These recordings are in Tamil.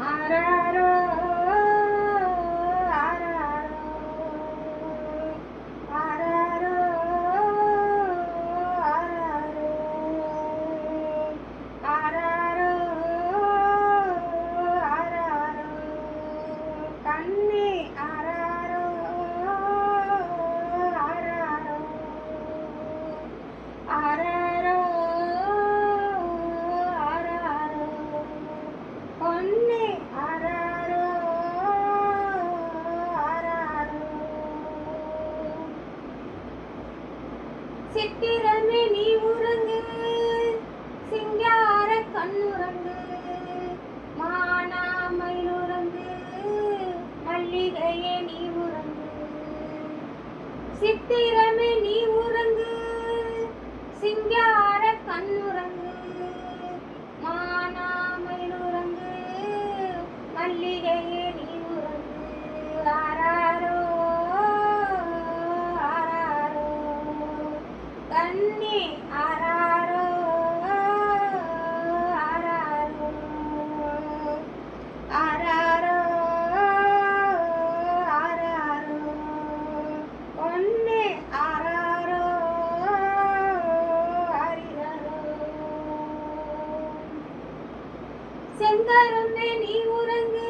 ஆராரோ ஆராரோ ஆராரோ ஆராரோ ஆராரோ ஆராரோ கண்ணே ஆராரோ ஆராரோ ஆராரோ ஆராரோ பொன்னே ஆராரோ ஆராரோ சித்திரமே நீ உறங்கு சிங்கார கண்ணுறங்கு மானாமயிலுறங்கு மல்லிகையே நீ உறங்கு சித்திரமே நீ உறங்கு சிங்கார கண்ணுறங்கு மானாமயிலுறங்கு மல்லிகையே நீ உறங்கு ஆராரோ ஆராரோ கண்ணே ஆராரோ ஆராரோ ஆராரோ ஆராரோ பொன்னே ஆராரோ ஆரிரரோ செங்கரும்பே நீ உறங்கு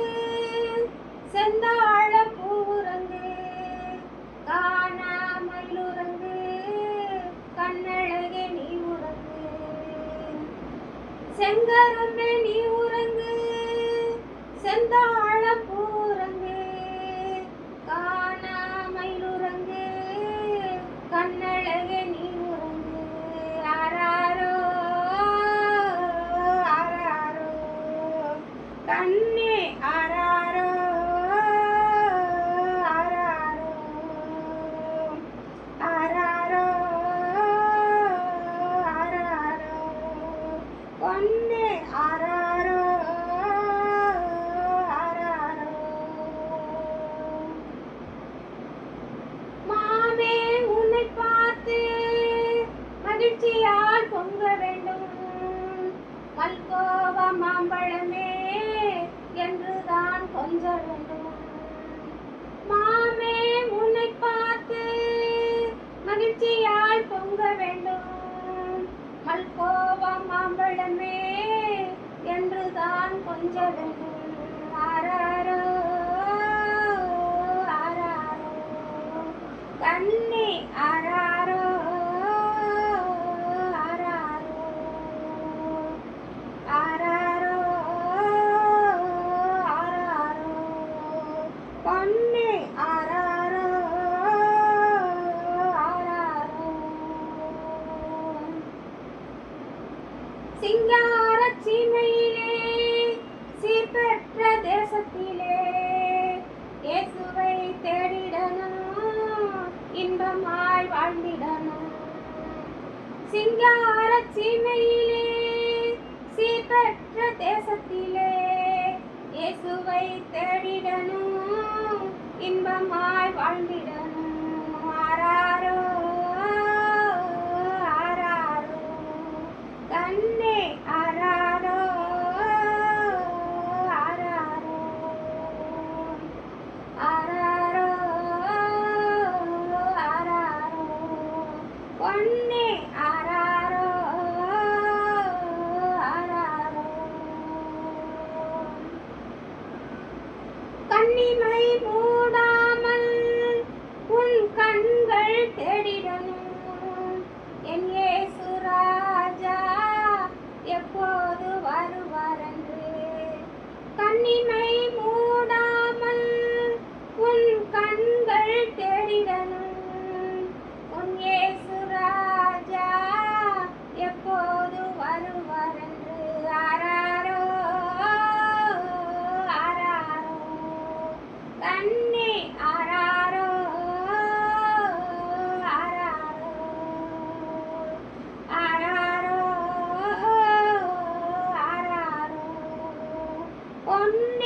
செந்தாழ பூ உறங்கு காணாமயிலுறங்கு கண்ணழகே நீ உறங்கு செங்கரும்பே நீ உறங்கு செந்தாழ பூ உறங்கு காணாமயிலுறங்கு கண்ணழகே நீ உறங்கு ஆராரோ ஆராரோ கண்ணே ஆராரோ ஆராரோ ஆராரோ ஆராரோ பொன்னே ஆராரோ ஆராரோ மாமே உன்னை பார்த்து மகிழ்ச்சியால் பொங்க வேண்டும் மல்கோவா மாம்பழமே என்றுதான் கொஞ்ச வேண்டும் மாமே உன்னை பார்த்து மகிழ்ச்சியால் பொங்க வேண்டும் மல்கோவா மாம்பழமே என்றுதான் கொஞ்ச வேண்டும் ஆராரோ ஆராரோ கண்ணே ஆராரோ ஆராரோ ஆராரோ ஆராரோ பொன்னே ஆராரோ ஆராரோ சிங்கார சீமையிலே சீர்பெற்ற தேசத்திலே இயேசுவை தேடிடணும் இன்பமாய் வாழ்ந்திடணும் சிங்கார சீமையிலே சீர்பெற்ற தேசத்திலே இயேசுவை தேடிடணும் இன்பமாய் வாழ்ந்திடணும் ஆராரோ ஆராரோ கண்ணே ஆராரோ ஆராரோ ஆராரோ ஆராரோ பொன்னே ஆராரோ ஆராரோ கண்ணிமை மூடாமல் உன் கண்கள் தேடிடணும் என் இயேசு ராஜா எப்போது வருவாரென்று கண்ணிமை மூடாமல் உன் கண்கள் தேடிடணும் உன் இயேசு ராஜா எப்போது வருவாரென்று ஆராரோ ஆராரோ கண்ணே ஆராரோ ஆராரோ ஆராரோ ஆராரோ பொன்னே